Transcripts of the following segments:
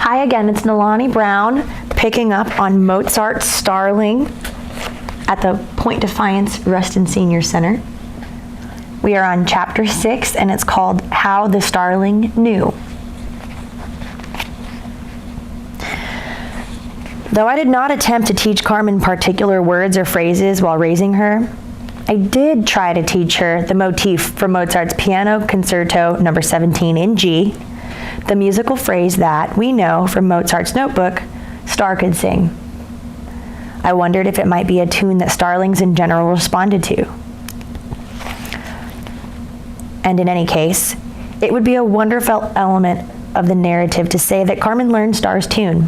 Hi again, it's Nalani Brown picking up on Mozart's Starling at the Point Defiance Ruston Senior Center. We are on Chapter 6 and it's called How the Starling Knew. Though I did not attempt to teach Carmen particular words or phrases while raising her, I did try to teach her the motif from Mozart's Piano Concerto No. 17 in G, the musical phrase that we know from Mozart's notebook, Star could sing. I wondered if it might be a tune that starlings in general responded to. And in any case, it would be a wonderful element of the narrative to say that Carmen learned Star's tune.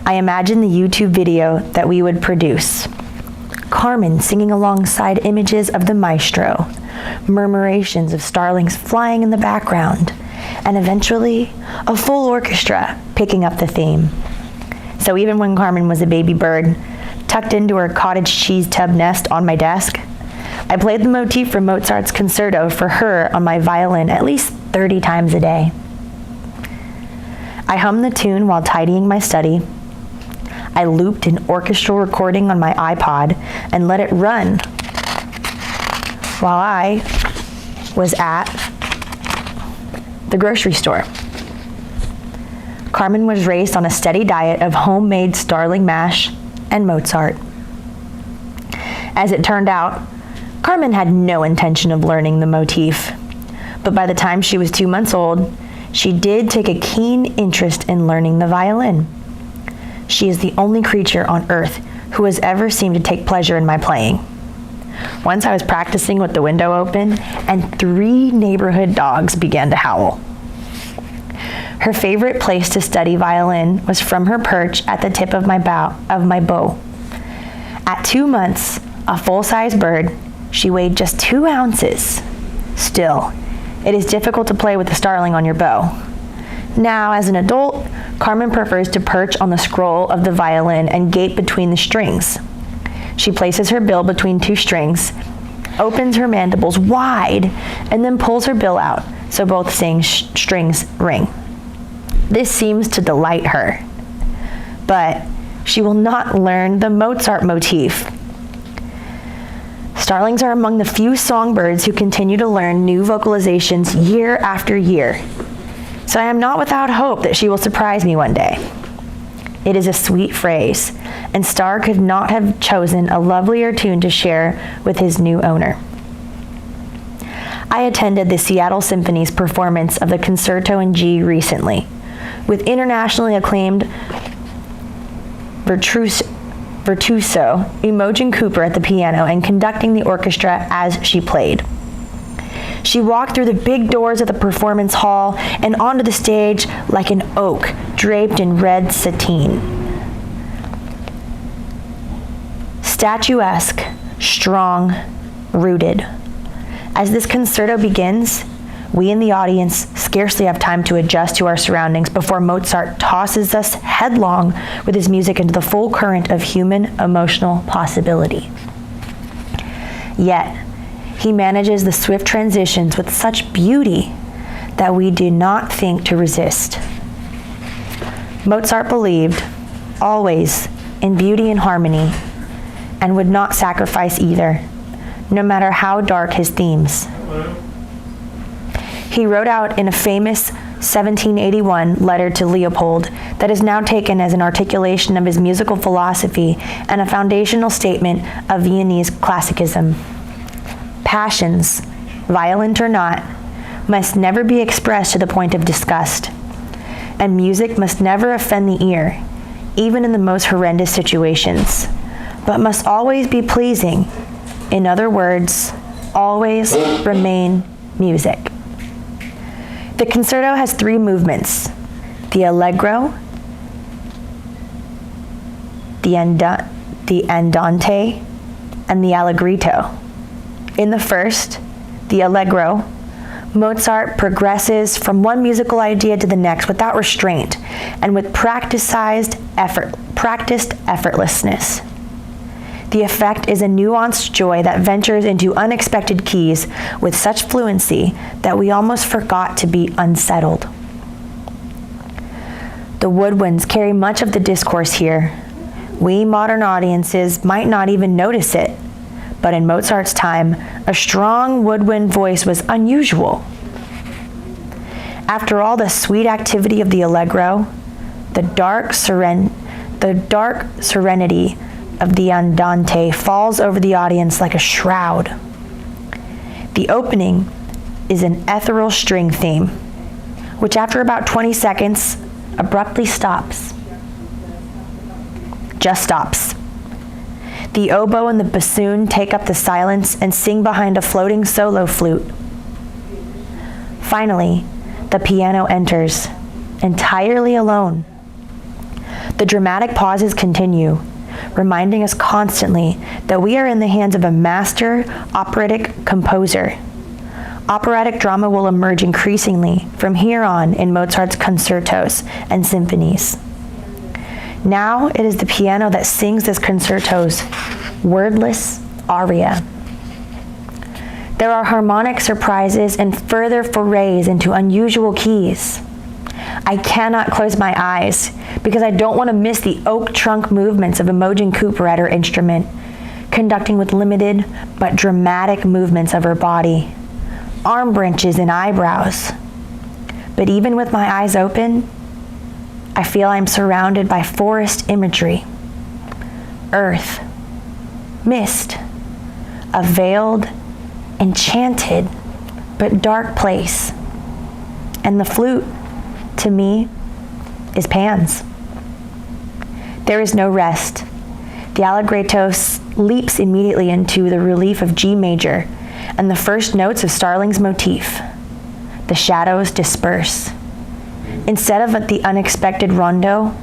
I imagine the YouTube video that we would produce. Carmen singing alongside images of the maestro, murmurations of starlings flying in the background, and eventually a full orchestra picking up the theme. So even when Carmen was a baby bird, tucked into her cottage cheese tub nest on my desk, I played the motif from Mozart's Concerto for her on my violin at least 30 times a day. I hummed the tune while tidying my study. I looped an orchestral recording on my iPod and let it run while I was at the grocery store. Carmen was raised on a steady diet of homemade starling mash and Mozart. As it turned out, Carmen had no intention of learning the motif, but by the time she was 2 months old, she did take a keen interest in learning the violin. She is the only creature on earth who has ever seemed to take pleasure in my playing. Once I was practicing with the window open, and 3 neighborhood dogs began to howl. Her favorite place to study violin was from her perch at the tip of my bow. At 2 months, a full-size bird, she weighed just 2 ounces. Still, it is difficult to play with a starling on your bow. Now, as an adult, Carmen prefers to perch on the scroll of the violin and gape between the strings. She places her bill between 2 strings, opens her mandibles wide, and then pulls her bill out so both strings ring. This seems to delight her, but she will not learn the Mozart motif. Starlings are among the few songbirds who continue to learn new vocalizations year after year. So I am not without hope that she will surprise me one day. It is a sweet phrase, and Star could not have chosen a lovelier tune to share with his new owner. I attended the Seattle Symphony's performance of the Concerto in G recently, with internationally acclaimed virtuoso Imogen Cooper at the piano and conducting the orchestra as she played. She walked through the big doors of the performance hall and onto the stage like an oak draped in red sateen. Statuesque, strong, rooted. As this concerto begins, we in the audience scarcely have time to adjust to our surroundings before Mozart tosses us headlong with his music into the full current of human emotional possibility. Yet, he manages the swift transitions with such beauty that we do not think to resist. Mozart believed always in beauty and harmony and would not sacrifice either, no matter how dark his themes. He wrote out in a famous 1781 letter to Leopold that is now taken as an articulation of his musical philosophy and a foundational statement of Viennese classicism. Passions, violent or not, must never be expressed to the point of disgust, and music must never offend the ear, even in the most horrendous situations, but must always be pleasing. In other words, always remain music. The concerto has 3 movements: the allegro, the andante, and the allegretto. In the first, the allegro, Mozart progresses from one musical idea to the next without restraint and with practiced effortlessness. The effect is a nuanced joy that ventures into unexpected keys with such fluency that we almost forgot to be unsettled. The Woodwinds carry much of the discourse here. We modern audiences might not even notice it, but in Mozart's time, a strong woodwind voice was unusual. After all the sweet activity of the allegro, the dark serenity of the andante falls over the audience like a shroud. The opening is an ethereal string theme, which after about 20 seconds abruptly stops. Just stops. The oboe and the bassoon take up the silence and sing behind a floating solo flute. Finally, the piano enters, entirely alone. The dramatic pauses continue, reminding us constantly that we are in the hands of a master operatic composer. Operatic drama will emerge increasingly from here on in Mozart's concertos and symphonies. Now it is the piano that sings this concerto's wordless aria. There are harmonic surprises and further forays into unusual keys. I cannot close my eyes because I don't want to miss the oak trunk movements of Imogen Cooper at her instrument, conducting with limited but dramatic movements of her body, arm branches and eyebrows. But even with my eyes open, I feel I'm surrounded by forest imagery, earth, mist, a veiled, enchanted, but dark place. And the flute, to me, is Pan's. There is no rest. The allegretto leaps immediately into the relief of G major and the first notes of Starling's Motif. The shadows disperse. Instead of the unexpected rondo,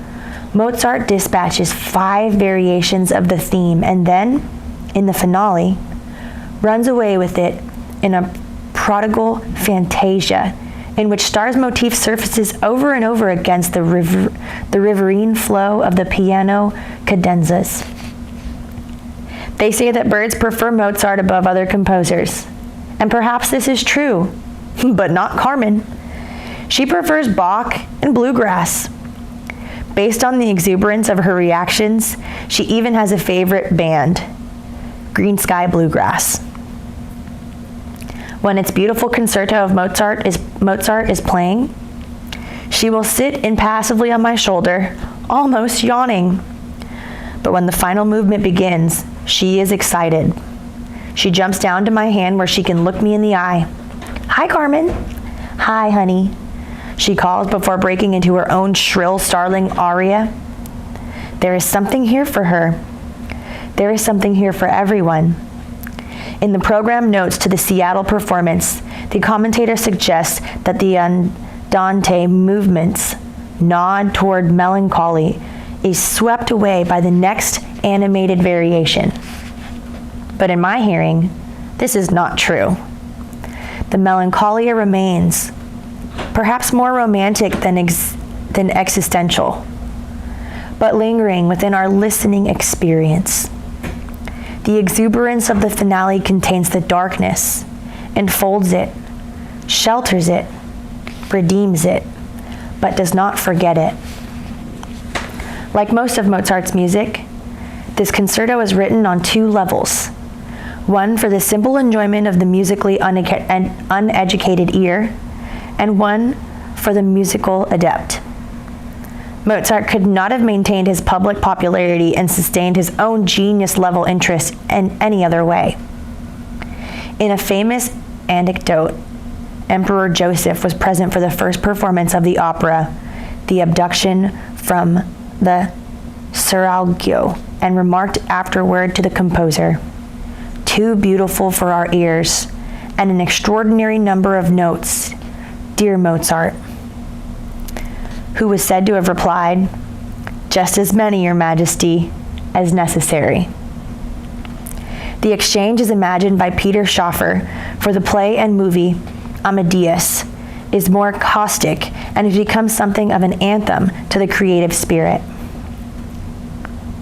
Mozart dispatches 5 variations of the theme and then, in the finale, runs away with it in a prodigal fantasia in which Star's motif surfaces over and over against the riverine flow of the piano cadenzas. They say that birds prefer Mozart above other composers, and perhaps this is true, but not Carmen. She prefers Bach and bluegrass. Based on the exuberance of her reactions, she even has a favorite band, Green Sky Bluegrass. When its beautiful concerto of Mozart is playing, she will sit impassively on my shoulder, almost yawning. But when the final movement begins, she is excited. She jumps down to my hand where she can look me in the eye. "Hi, Carmen." "Hi, honey," she calls before breaking into her own shrill Starling aria. There is something here for her. There is something here for everyone. In the program notes to the Seattle performance, the commentator suggests that the andante movements nod toward melancholy is swept away by the next animated variation. But in my hearing, this is not true. The melancholia remains, perhaps more romantic than existential, but lingering within our listening experience. The exuberance of the finale contains the darkness, enfolds it, shelters it, redeems it, but does not forget it. Like most of Mozart's music, this concerto is written on 2 levels. One for the simple enjoyment of the musically uneducated ear, and one for the musical adept. Mozart could not have maintained his public popularity and sustained his own genius-level interest in any other way. In a famous anecdote, Emperor Joseph was present for the first performance of the opera, The Abduction from the Seraglio, and remarked afterward to the composer, "Too beautiful for our ears, and an extraordinary number of notes, dear Mozart," who was said to have replied, "Just as many, Your Majesty, as necessary." The exchange is imagined by Peter Schaffer for the play and movie Amadeus, is more caustic and has become something of an anthem to the creative spirit.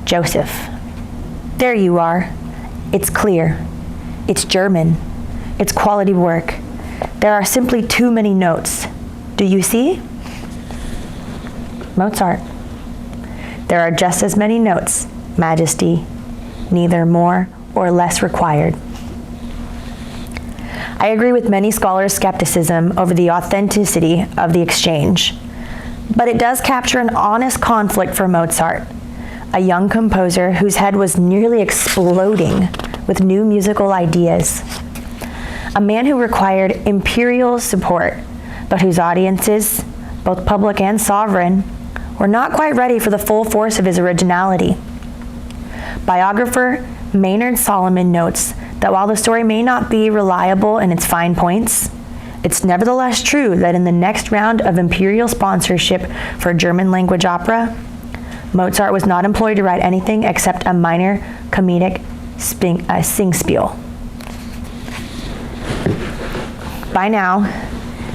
Joseph. There you are. It's clear. It's German. It's quality work. There are simply too many notes. Do you see? Mozart. There are just as many notes, Majesty, neither more or less required. I agree with many scholars' skepticism over the authenticity of the exchange, but it does capture an honest conflict for Mozart, a young composer whose head was nearly exploding with new musical ideas, a man who required imperial support, but whose audiences, both public and sovereign, were not quite ready for the full force of his originality. Biographer Maynard Solomon notes that while the story may not be reliable in its fine points, it's nevertheless true that in the next round of imperial sponsorship for German-language opera, Mozart was not employed to write anything except a minor comedic singspiel. By now,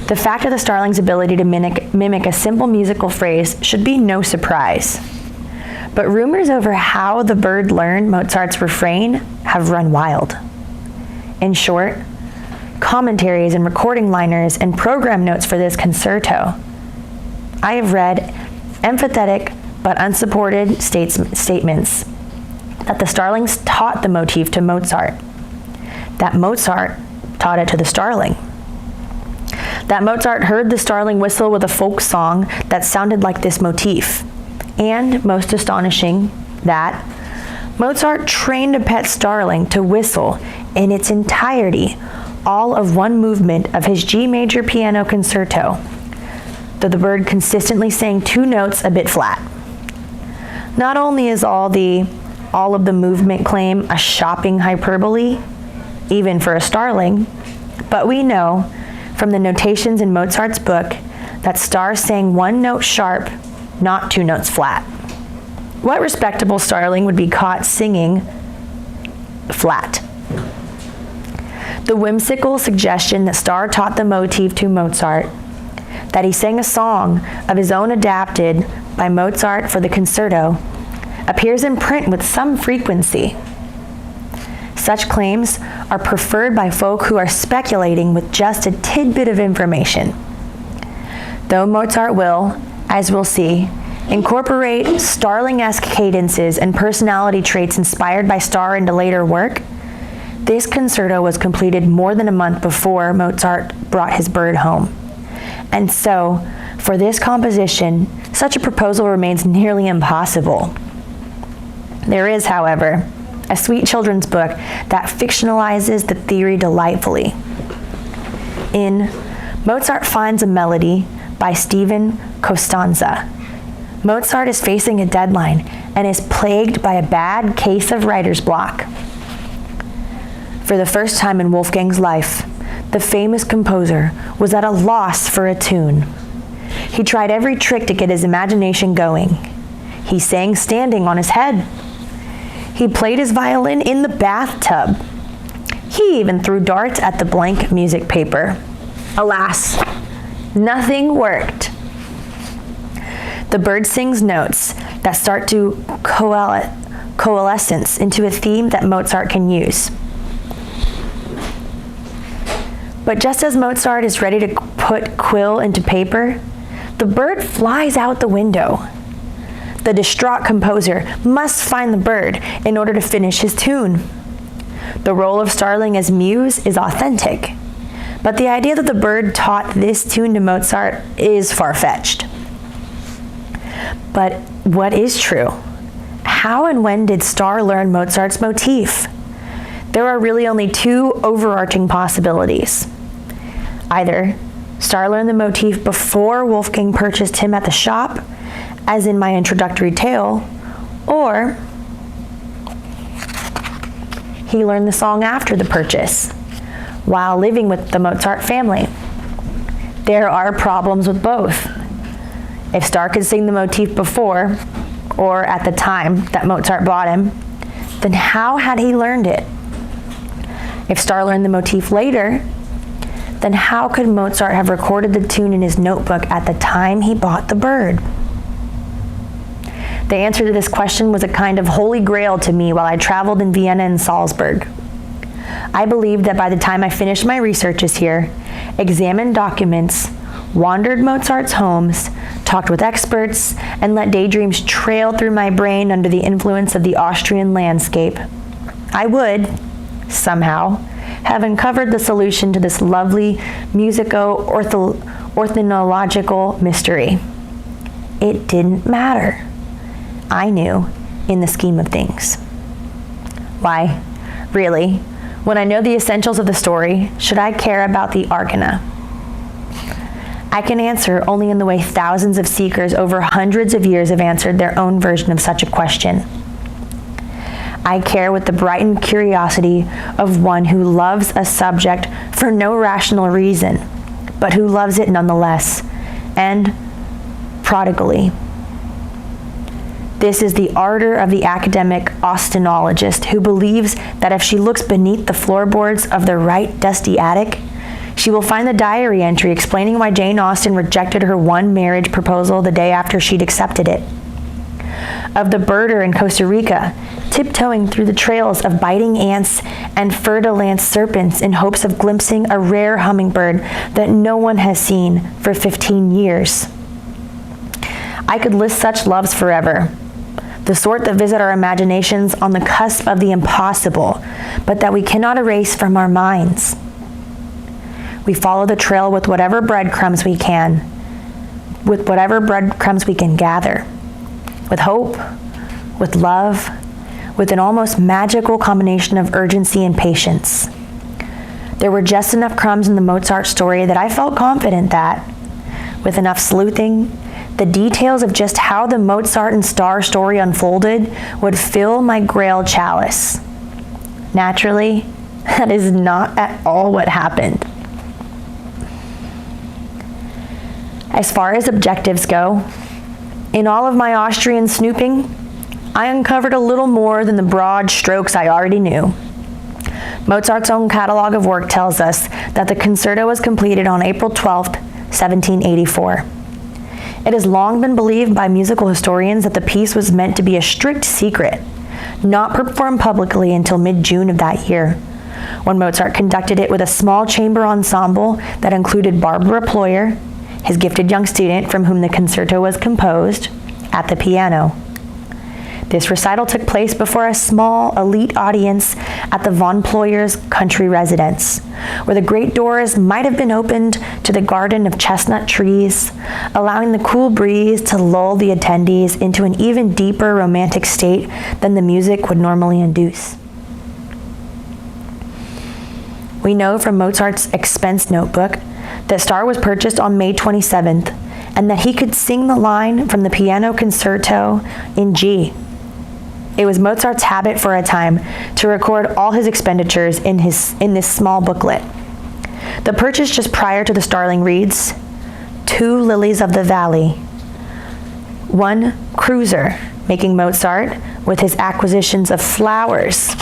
the fact of the Starling's ability to mimic a simple musical phrase should be no surprise. But rumors over how the bird learned Mozart's refrain have run wild. In short, commentaries and recording liners and program notes for this concerto, I have read emphatic but unsupported statements that the Starlings taught the motif to Mozart, that Mozart taught it to the Starling, that Mozart heard the Starling whistle with a folk song that sounded like this motif, and, most astonishing, that Mozart trained a pet Starling to whistle in its entirety all of one movement of his G major piano concerto, though the bird consistently sang two notes a bit flat. Not only is all of the movement claim a shopping hyperbole, even for a Starling, but we know from the notations in Mozart's book that Starr sang one note sharp, not two notes flat. What respectable Starling would be caught singing flat? The whimsical suggestion that Starr taught the motif to Mozart, that he sang a song of his own adapted by Mozart for the concerto, appears in print with some frequency. Such claims are preferred by folk who are speculating with just a tidbit of information. Though Mozart will, as we'll see, incorporate Starling-esque cadences and personality traits inspired by Starr into later work, this concerto was completed more than a month before Mozart brought his bird home. And so, for this composition, such a proposal remains nearly impossible. There is, however, a sweet children's book that fictionalizes the theory delightfully. In Mozart Finds a Melody by Stephen Costanza, Mozart is facing a deadline and is plagued by a bad case of writer's block. For the first time in Wolfgang's life, the famous composer was at a loss for a tune. He tried every trick to get his imagination going. He sang standing on his head. He played his violin in the bathtub. He even threw darts at the blank music paper. Alas, nothing worked. The bird sings notes that start to coalescence into a theme that Mozart can use. But just as Mozart is ready to put quill into paper, the bird flies out the window. The distraught composer must find the bird in order to finish his tune. The role of Starling as muse is authentic, but the idea that the bird taught this tune to Mozart is far-fetched. But what is true? How and when did Starr learn Mozart's motif? There are really only two overarching possibilities. Either Starr learned the motif before Wolfgang purchased him at the shop, as in my introductory tale, or he learned the song after the purchase, while living with the Mozart family. There are problems with both. If Starr could sing the motif before, or at the time that Mozart bought him, then how had he learned it? If Starr learned the motif later, then how could Mozart have recorded the tune in his notebook at the time he bought the bird? The answer to this question was a kind of holy grail to me while I traveled in Vienna and Salzburg. I believed that by the time I finished my researches here, examined documents, wandered Mozart's homes, talked with experts, and let daydreams trail through my brain under the influence of the Austrian landscape, I would, somehow, have uncovered the solution to this lovely musico-ornithological mystery. It didn't matter. I knew, in the scheme of things. Why, really, when I know the essentials of the story, should I care about the arcana? I can answer only in the way thousands of seekers over hundreds of years have answered their own version of such a question. I care with the brightened curiosity of one who loves a subject for no rational reason, but who loves it nonetheless, and prodigally. This is the ardor of the academic austenologist who believes that if she looks beneath the floorboards of the right dusty attic, she will find the diary entry explaining why Jane Austen rejected her one marriage proposal the day after she'd accepted it. Of the birder in Costa Rica, tiptoeing through the trails of biting ants and fer-de-lance serpents in hopes of glimpsing a rare hummingbird that no one has seen for 15 years. I could list such loves forever, the sort that visit our imaginations on the cusp of the impossible, but that we cannot erase from our minds. We follow the trail with whatever breadcrumbs we can gather. With hope, with love, with an almost magical combination of urgency and patience. There were just enough crumbs in the Mozart story that I felt confident that, with enough sleuthing, the details of just how the Mozart and Star story unfolded would fill my Grail chalice. Naturally, that is not at all what happened. As far as objectives go, in all of my Austrian snooping, I uncovered a little more than the broad strokes I already knew. Mozart's own catalog of work tells us that the Concerto was completed on April 12, 1784. It has long been believed by musical historians that the piece was meant to be a strict secret, not performed publicly until mid-June of that year, when Mozart conducted it with a small chamber ensemble that included Barbara Ployer, his gifted young student from whom the concerto was composed, at the piano. This recital took place before a small, elite audience at the von Ployer's country residence, where the great doors might have been opened to the garden of chestnut trees, allowing the cool breeze to lull the attendees into an even deeper romantic state than the music would normally induce. We know from Mozart's expense notebook that Star was purchased on May 27th, and that he could sing the line from the piano concerto in G. It was Mozart's habit for a time to record all his expenditures in this small booklet. The purchase just prior to the Starling reads, 2 lilies of the valley, 1 cruiser, making Mozart, with his acquisitions of flowers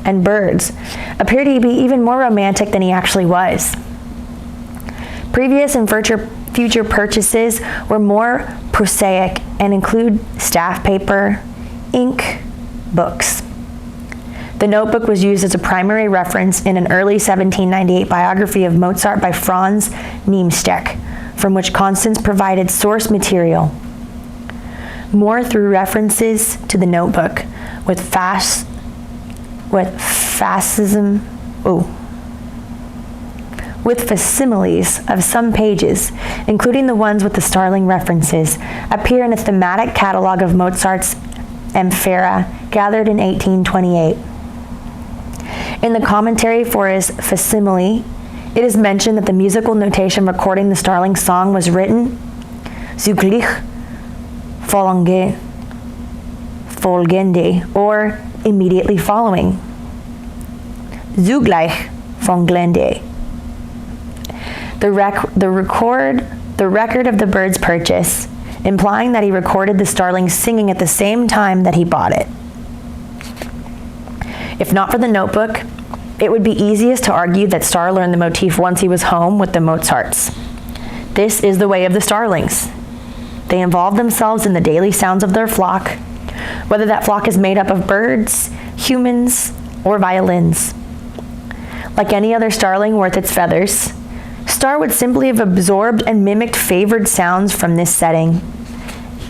and birds, appear to be even more romantic than he actually was. Previous and future purchases were more prosaic and include staff paper, ink, books. The notebook was used as a primary reference in an early 1798 biography of Mozart by Franz Niemsteck, from which Constance provided source material. More through references to the notebook with facsimiles of some pages, including the ones with the Starling references, appear in a thematic catalog of Mozart's Amphora, gathered in 1828. In the commentary for his facsimile, it is mentioned that the musical notation recording the Starling song was written zugleich folgende, or immediately following. Zugleich folgende. The record of the bird's purchase, implying that he recorded the Starling singing at the same time that he bought it. If not for the notebook, it would be easiest to argue that Star learned the motif once he was home with the Mozarts. This is the way of the Starlings. They involve themselves in the daily sounds of their flock, whether that flock is made up of birds, humans, or violins. Like any other Starling worth its feathers, Star Star would simply have absorbed and mimicked favored sounds from this setting.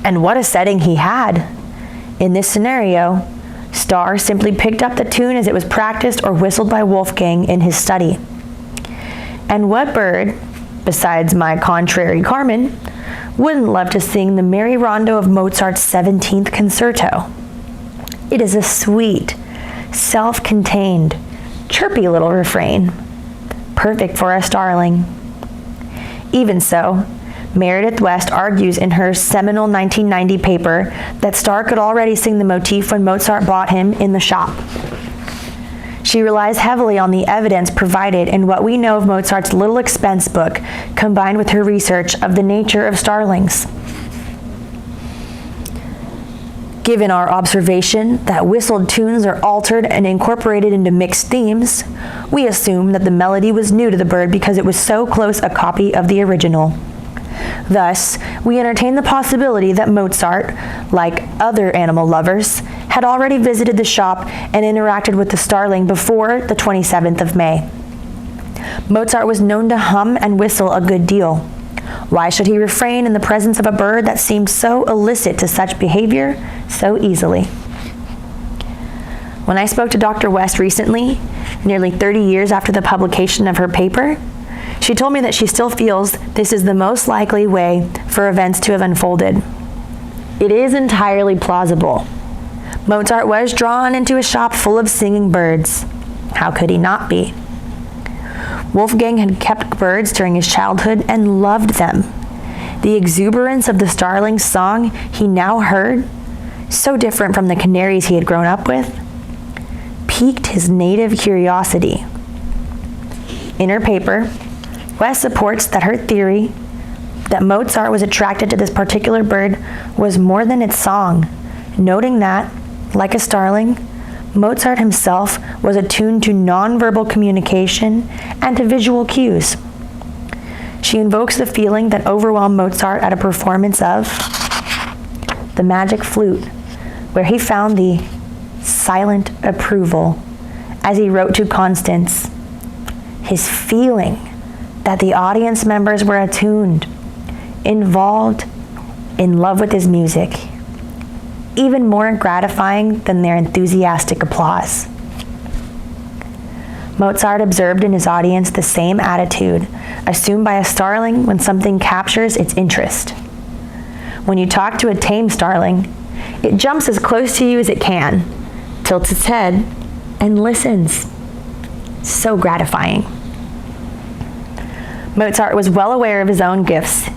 And what a setting he had! In this scenario, Star simply picked up the tune as it was practiced or whistled by Wolfgang in his study. And what bird, besides my contrary Carmen, wouldn't love to sing the merry rondo of Mozart's 17th Concerto? It is a sweet, self-contained, chirpy little refrain, perfect for a starling. Even so, Meredith West argues in her seminal 1990 paper that Star could already sing the motif when Mozart bought him in the shop. She relies heavily on the evidence provided in what we know of Mozart's little expense book, combined with her research of the nature of starlings. Given our observation that whistled tunes are altered and incorporated into mixed themes, we assume that the melody was new to the bird because it was so close a copy of the original. Thus, we entertain the possibility that Mozart, like other animal lovers, had already visited the shop and interacted with the starling before the 27th of May. Mozart was known to hum and whistle a good deal. Why should he refrain in the presence of a bird that seemed so illicit to such behavior so easily? When I spoke to Dr. West recently, nearly 30 years after the publication of her paper, she told me that she still feels this is the most likely way for events to have unfolded. It is entirely plausible. Mozart was drawn into a shop full of singing birds. How could he not be? Wolfgang had kept birds during his childhood and loved them. The exuberance of the starling's song he now heard, so different from the canaries he had grown up with, piqued his native curiosity. In her paper, West supports that her theory that Mozart was attracted to this particular bird was more than its song, noting that, like a starling, Mozart himself was attuned to nonverbal communication and to visual cues. She invokes the feeling that overwhelmed Mozart at a performance of The Magic Flute, where he found the silent approval, as he wrote to Constance, his feeling that the audience members were attuned, involved, in love with his music, even more gratifying than their enthusiastic applause. Mozart observed in his audience the same attitude assumed by a starling when something captures its interest. When you talk to a tame starling, it jumps as close to you as it can, tilts its head, and listens. So gratifying. Mozart was well aware of his own gifts,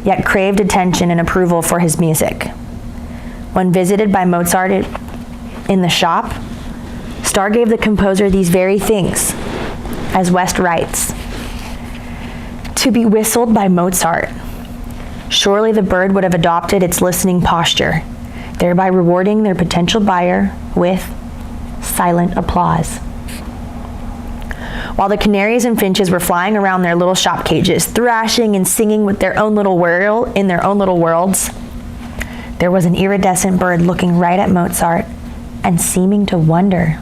yet craved attention and approval for his music. When visited by Mozart in the shop, Star gave the composer these very things, as West writes, "To be whistled by Mozart. Surely the bird would have adopted its listening posture, thereby rewarding their potential buyer with silent applause." While the canaries and finches were flying around their little shop cages, thrashing and singing with their own little whirl in their own little worlds, there was an iridescent bird looking right at Mozart and seeming to wonder,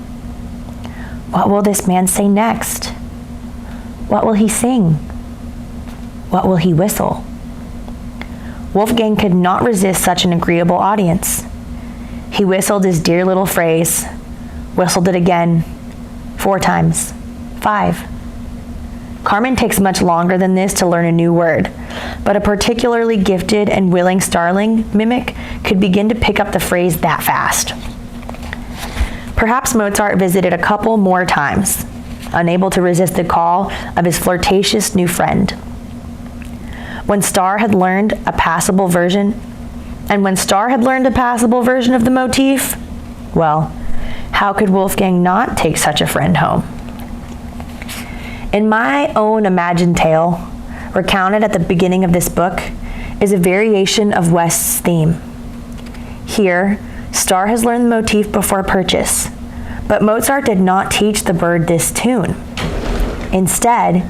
what will this man say next? What will he sing? What will he whistle? Wolfgang could not resist such an agreeable audience. He whistled his dear little phrase, whistled it again, 4 times, 5. Carmen takes much longer than this to learn a new word, but a particularly gifted and willing starling mimic could begin to pick up the phrase that fast. Perhaps Mozart visited a couple more times, unable to resist the call of his flirtatious new friend. When Star had learned a passable version of the motif, well, how could Wolfgang not take such a friend home? In my own imagined tale, recounted at the beginning of this book, is a variation of West's theme. Here, Star has learned the motif before purchase, but Mozart did not teach the bird this tune. Instead,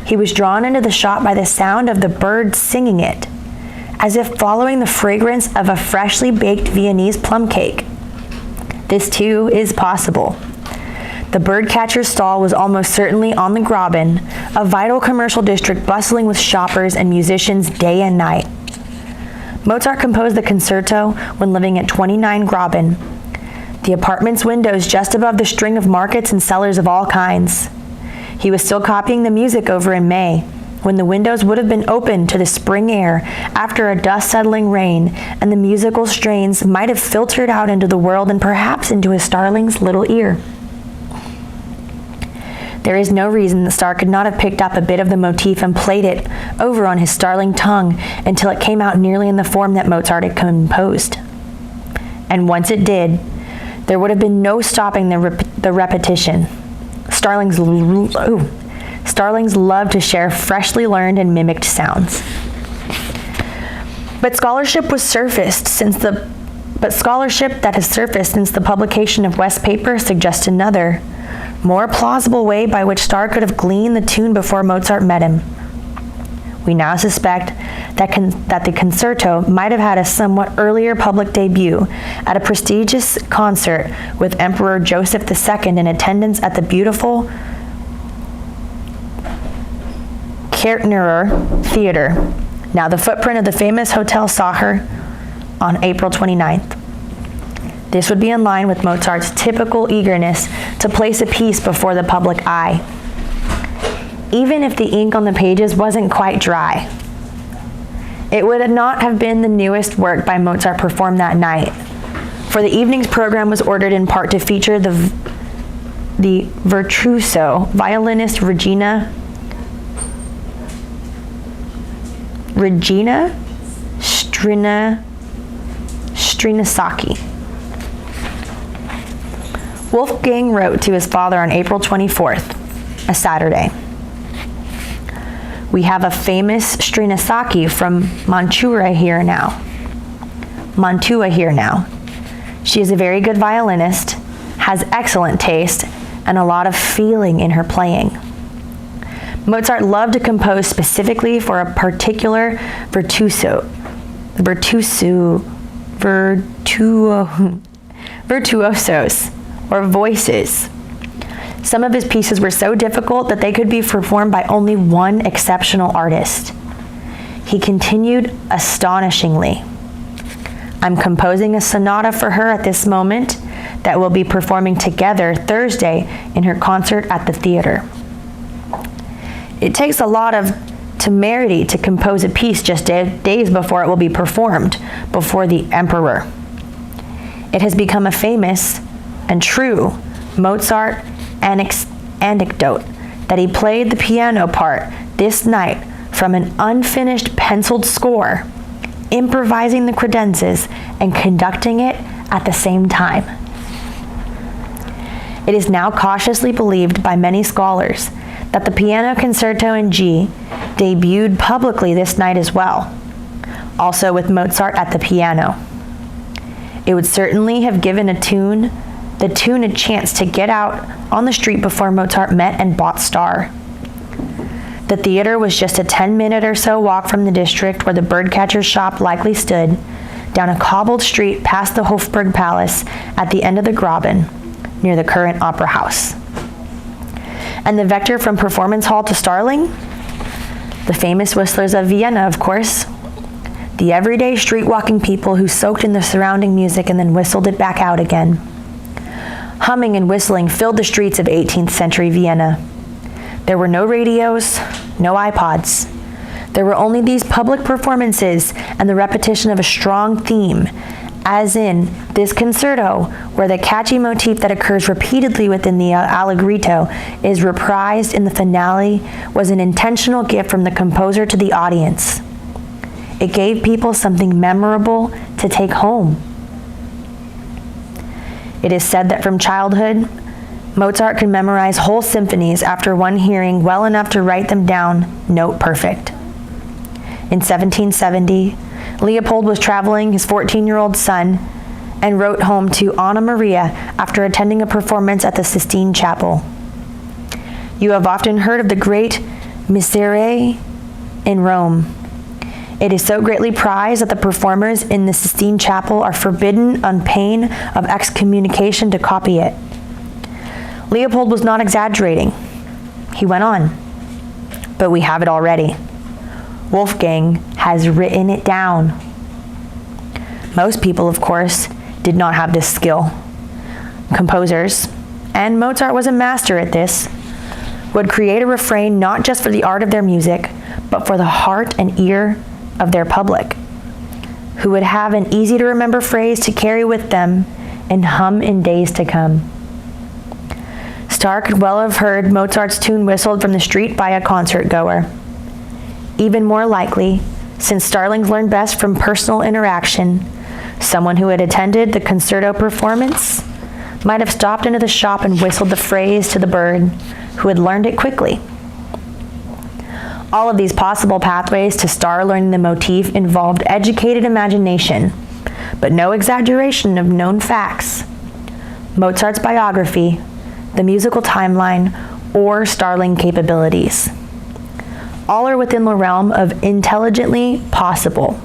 he was drawn into the shop by the sound of the bird singing it, as if following the fragrance of a freshly baked Viennese plum cake. This too is possible. The birdcatcher's stall was almost certainly on the Graben, a vital commercial district bustling with shoppers and musicians day and night. Mozart composed the Concerto when living at 29 Graben, the apartment's windows just above the string of markets and cellars of all kinds. He was still copying the music over in May, when the windows would have been opened to the spring air after a dust-settling rain, and the musical strains might have filtered out into the world and perhaps into his starling's little ear. There is no reason the star could not have picked up a bit of the motif and played it over on his starling tongue until it came out nearly in the form that Mozart had composed. And once it did, there would have been no stopping the repetition. Starlings love to share freshly learned and mimicked sounds. But scholarship that has surfaced since the publication of West Paper suggests another, more plausible way by which Starr could have gleaned the tune before Mozart met him. We now suspect that the Concerto might have had a somewhat earlier public debut at a prestigious concert with Emperor Joseph II in attendance at the beautiful Kärntnerer Theater, now the footprint of the famous Hotel Sacher, on April 29th. This would be in line with Mozart's typical eagerness to place a piece before the public eye, even if the ink on the pages wasn't quite dry. It would not have been the newest work by Mozart performed that night, for the evening's program was ordered in part to feature the virtuoso violinist Regina Strinasaki. Wolfgang wrote to his father on April 24th, a Saturday. We have a famous Strinasaki from Mantua here now. She is a very good violinist, has excellent taste, and a lot of feeling in her playing. Mozart loved to compose specifically for a particular virtuosos, or voices. Some of his pieces were so difficult that they could be performed by only one exceptional artist. He continued astonishingly, I'm composing a sonata for her at this moment that we'll be performing together Thursday in her concert at the theater. It takes a lot of temerity to compose a piece just days before it will be performed before the emperor. It has become a famous and true Mozart anecdote that he played the piano part this night from an unfinished penciled score, improvising the credences and conducting it at the same time. It is now cautiously believed by many scholars that the piano concerto in G debuted publicly this night as well, also with Mozart at the piano. It would certainly have given the tune a chance to get out on the street before Mozart met and bought Starr. The theater was just a 10-minute or so walk from the district where the birdcatcher's shop likely stood, down a cobbled street past the Hofburg Palace at the end of the Graben, near the current Opera House. And the vector from Performance Hall to Starling? The famous whistlers of Vienna, of course. The everyday street-walking people who soaked in the surrounding music and then whistled it back out again. Humming and whistling filled the streets of 18th century Vienna. There were no radios, no iPods. There were only these public performances and the repetition of a strong theme, as in this concerto, where the catchy motif that occurs repeatedly within the allegretto is reprised in the finale, was an intentional gift from the composer to the audience. It gave people something memorable to take home. It is said that from childhood, Mozart could memorize whole symphonies after one hearing well enough to write them down note perfect. In 1770, Leopold was traveling his 14-year-old son and wrote home to Anna Maria after attending a performance at the Sistine Chapel. You have often heard of the great Miserere in Rome. It is so greatly prized that the performers in the Sistine Chapel are forbidden on pain of excommunication to copy it. Leopold was not exaggerating. He went on. But we have it already. Wolfgang has written it down. Most people, of course, did not have this skill. Composers, and Mozart was a master at this, would create a refrain not just for the art of their music, but for the heart and ear of their public, who would have an easy-to-remember phrase to carry with them and hum in days to come. Starr could well have heard Mozart's tune whistled from the street by a concert goer. Even more likely, since Starlings learned best from personal interaction, someone who had attended the Concerto performance might have stopped into the shop and whistled the phrase to the bird, who had learned it quickly. All of these possible pathways to Starr learning the motif involved educated imagination, but no exaggeration of known facts. Mozart's biography, the musical timeline, or Starling capabilities. All are within the realm of intelligently possible.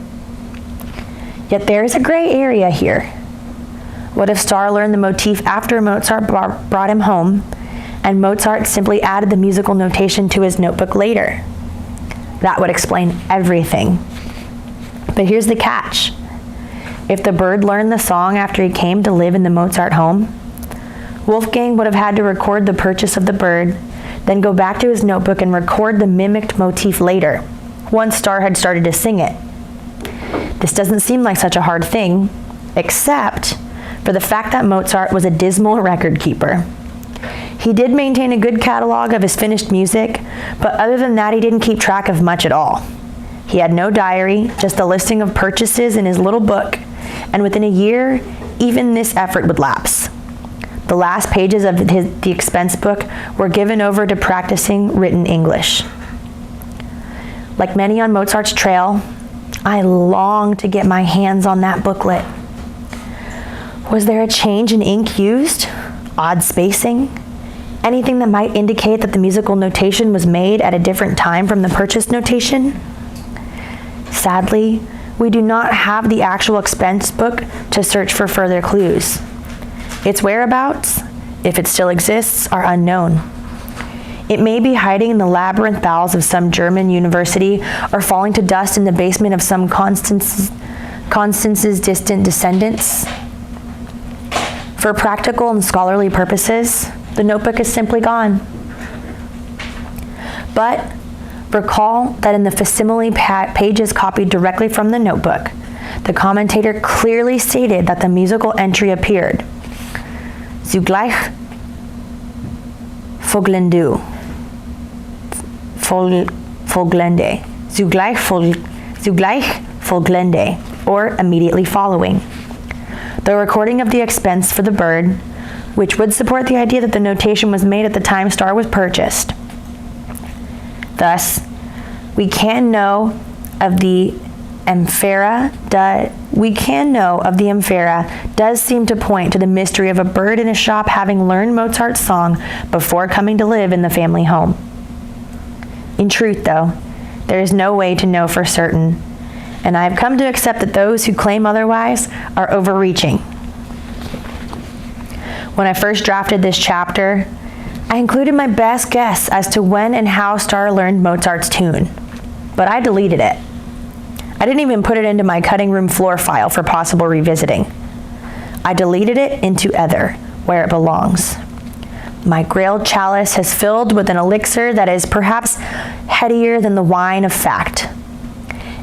Yet there is a gray area here. What if Starr learned the motif after Mozart brought him home, and Mozart simply added the musical notation to his notebook later? That would explain everything. But here's the catch. If the bird learned the song after he came to live in the Mozart home, Wolfgang would have had to record the purchase of the bird, then go back to his notebook and record the mimicked motif later, once Starr had started to sing it. This doesn't seem like such a hard thing, except for the fact that Mozart was a dismal record keeper. He did maintain a good catalog of his finished music, but other than that, he didn't keep track of much at all. He had no diary, just a listing of purchases in his little book, and within a year, even this effort would lapse. The last pages of the expense book were given over to practicing written English. Like many on Mozart's trail, I longed to get my hands on that booklet. Was there a change in ink used? Odd spacing? Anything that might indicate that the musical notation was made at a different time from the purchase notation? Sadly, we do not have the actual expense book to search for further clues. Its whereabouts, if it still exists, are unknown. It may be hiding in the labyrinth bowels of some German university or falling to dust in the basement of some Constance's distant descendants. For practical and scholarly purposes, the notebook is simply gone. But recall that in the facsimile pages copied directly from the notebook, the commentator clearly stated that the musical entry appeared. Zugleich folgende. Zugleich folgende, or immediately following. The recording of the expense for the bird, which would support the idea that the notation was made at the time Starr was purchased. Thus, we can know of the amphora does seem to point to the mystery of a bird in a shop having learned Mozart's song before coming to live in the family home. In truth, though, there is no way to know for certain, and I have come to accept that those who claim otherwise are overreaching. When I first drafted this chapter, I included my best guess as to when and how Starr learned Mozart's tune, but I deleted it. I didn't even put it into my cutting room floor file for possible revisiting. I deleted it into Ether, where it belongs. My Grail chalice has filled with an elixir that is perhaps headier than the wine of fact.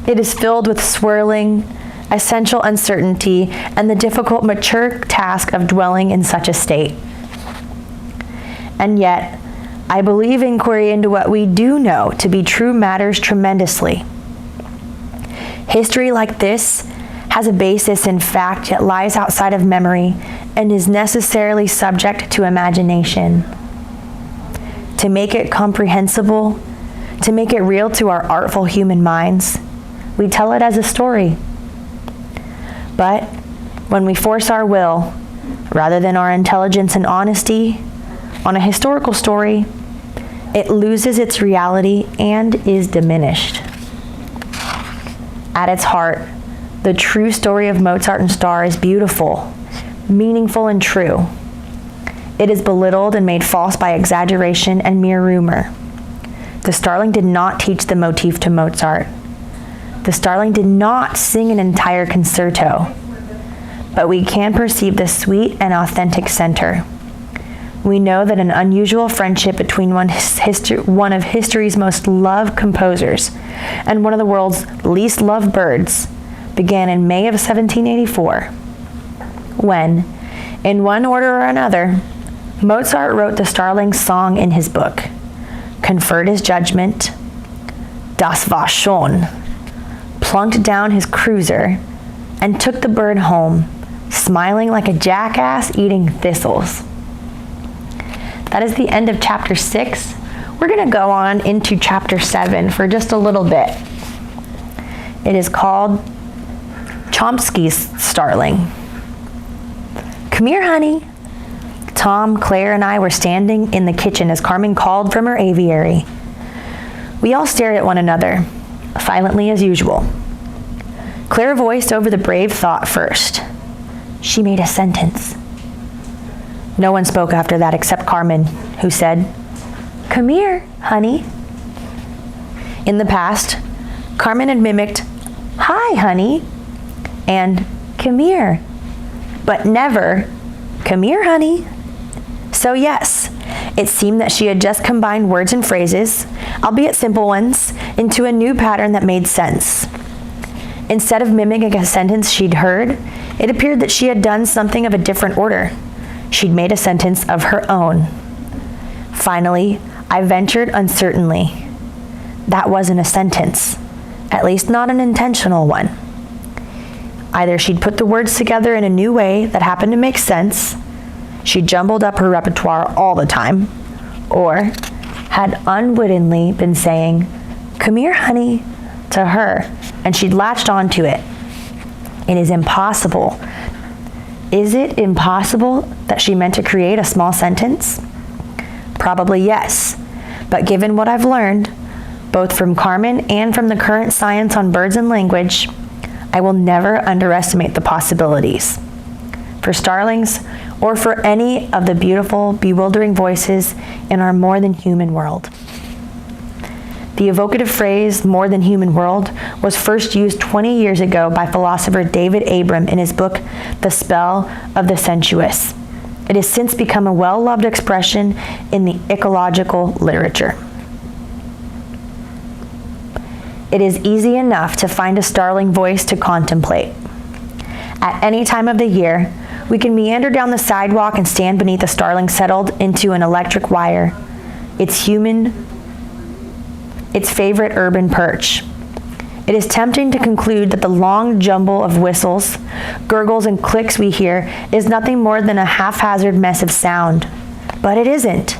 It is filled with swirling, essential uncertainty, and the difficult, mature task of dwelling in such a state. And yet, I believe inquiry into what we do know to be true matters tremendously. History like this has a basis in fact, yet lies outside of memory and is necessarily subject to imagination. To make it comprehensible, to make it real to our artful human minds, we tell it as a story. But when we force our will, rather than our intelligence and honesty, on a historical story, it loses its reality and is diminished. At its heart, the true story of Mozart and Starr is beautiful, meaningful, and true. It is belittled and made false by exaggeration and mere rumor. The Starling did not teach the motif to Mozart. The Starling did not sing an entire concerto, but we can perceive the sweet and authentic center. We know that an unusual friendship between one of history's most loved composers and one of the world's least loved birds began in May of 1784, when, in one order or another, Mozart wrote the Starling's song in his book, conferred his judgment, das war schon, plunked down his cruiser, and took the bird home, smiling like a jackass eating thistles. That is the end of chapter 6. We're going to go on into chapter 7 for just a little bit. It is called Chomsky's Starling. Come here, honey. Tom, Claire, and I were standing in the kitchen as Carmen called from her aviary. We all stared at one another, silently as usual. Claire voiced over the brave thought first. She made a sentence. No one spoke after that except Carmen, who said, "Come here, honey." In the past, Carmen had mimicked, "Hi, honey," and "Come here," but never, "Come here, honey." So yes, it seemed that she had just combined words and phrases, albeit simple ones, into a new pattern that made sense. Instead of mimicking a sentence she'd heard, it appeared that she had done something of a different order. She'd made a sentence of her own. Finally, I ventured uncertainly. That wasn't a sentence, at least not an intentional one. Either she'd put the words together in a new way that happened to make sense, she jumbled up her repertoire all the time, or had unwittingly been saying, "Come here, honey," to her, and she'd latched onto it. It is impossible. Is it impossible that she meant to create a small sentence? Probably yes, but given what I've learned, both from Carmen and from the current science on birds and language, I will never underestimate the possibilities. For starlings, or for any of the beautiful, bewildering voices in our more than human world. The evocative phrase, more than human world, was first used 20 years ago by philosopher David Abram in his book, The Spell of the Sensuous. It has since become a well-loved expression in the ecological literature. It is easy enough to find a starling voice to contemplate. At any time of the year, we can meander down the sidewalk and stand beneath a starling settled into an electric wire, its favorite urban perch. It is tempting to conclude that the long jumble of whistles, gurgles, and clicks we hear is nothing more than a haphazard mess of sound. But it isn't.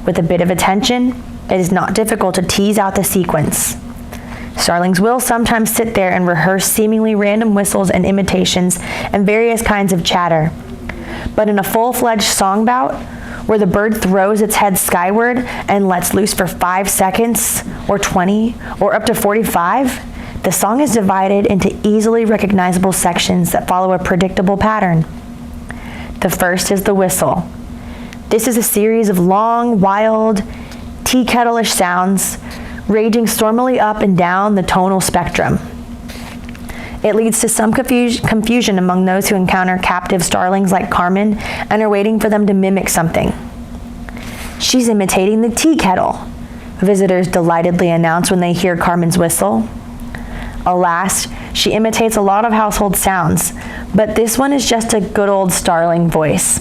With a bit of attention, it is not difficult to tease out the sequence. Starlings will sometimes sit there and rehearse seemingly random whistles and imitations and various kinds of chatter. But in a full-fledged song bout, where the bird throws its head skyward and lets loose for 5 seconds, or 20, or up to 45, the song is divided into easily recognizable sections that follow a predictable pattern. The first is the whistle. This is a series of long, wild, tea kettle-ish sounds, raging stormily up and down the tonal spectrum. It leads to some confusion among those who encounter captive starlings like Carmen and are waiting for them to mimic something. "She's imitating the tea kettle," visitors delightedly announce when they hear Carmen's whistle. Alas, she imitates a lot of household sounds, but this one is just a good old starling voice.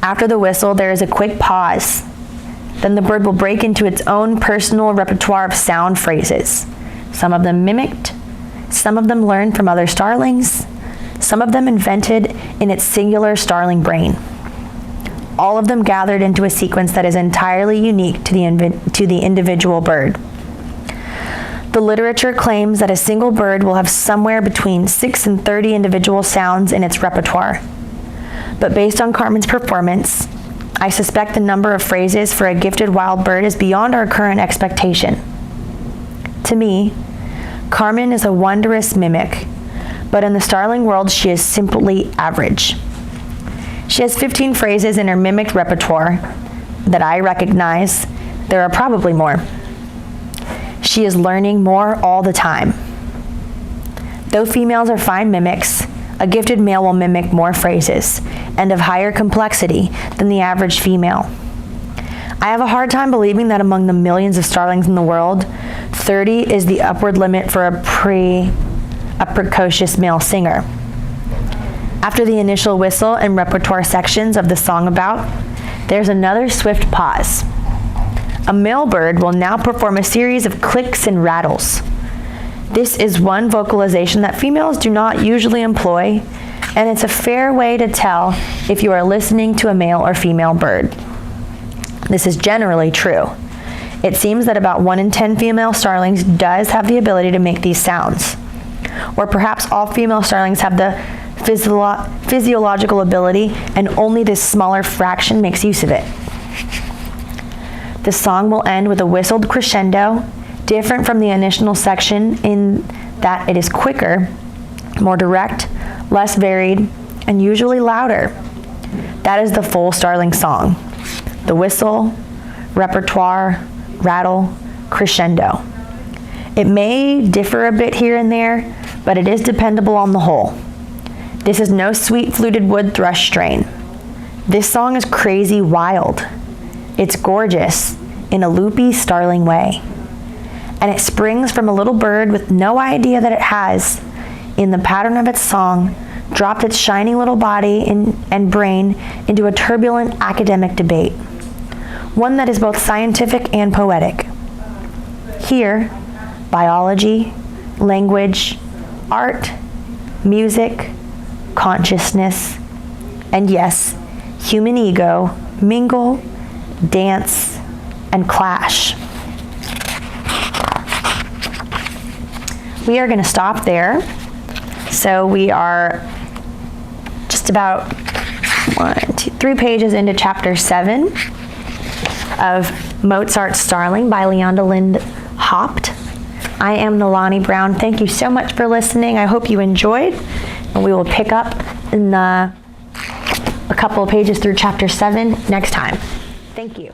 After the whistle, there is a quick pause. Then the bird will break into its own personal repertoire of sound phrases, some of them mimicked, some of them learned from other starlings, some of them invented in its singular starling brain. All of them gathered into a sequence that is entirely unique to the individual bird. The literature claims that a single bird will have somewhere between 6 and 30 individual sounds in its repertoire. But based on Carmen's performance, I suspect the number of phrases for a gifted wild bird is beyond our current expectation. To me, Carmen is a wondrous mimic, but in the starling world she is simply average. She has 15 phrases in her mimicked repertoire that I recognize. There are probably more. She is learning more all the time. Though females are fine mimics, a gifted male will mimic more phrases and of higher complexity than the average female. I have a hard time believing that among the millions of starlings in the world, 30 is the upward limit for a precocious male singer. After the initial whistle and repertoire sections of the song about, there's another swift pause. A male bird will now perform a series of clicks and rattles. This is one vocalization that females do not usually employ, and it's a fair way to tell if you are listening to a male or female bird. This is generally true. It seems that about 1 in 10 female starlings does have the ability to make these sounds. Or perhaps all female starlings have the physiological ability and only this smaller fraction makes use of it. The song will end with a whistled crescendo, different from the initial section in that it is quicker, more direct, less varied, and usually louder. That is the full starling song. The whistle, repertoire, rattle, crescendo. It may differ a bit here and there, but it is dependable on the whole. This is no sweet fluted wood thrush strain. This song is crazy wild. It's gorgeous in a loopy starling way. And it springs from a little bird with no idea that it has, in the pattern of its song, dropped its shining little body and brain into a turbulent academic debate, one that is both scientific and poetic. Here, biology, language, art, music, consciousness, and yes, human ego mingle, dance, and clash. We are going to stop there. So we are just about 3 pages into chapter 7 of Mozart's Starling by Leonda Lind Haupt. I am Nalani Brown. Thank you so much for listening. I hope you enjoyed, and we will pick up in a couple of pages through chapter 7 next time. Thank you.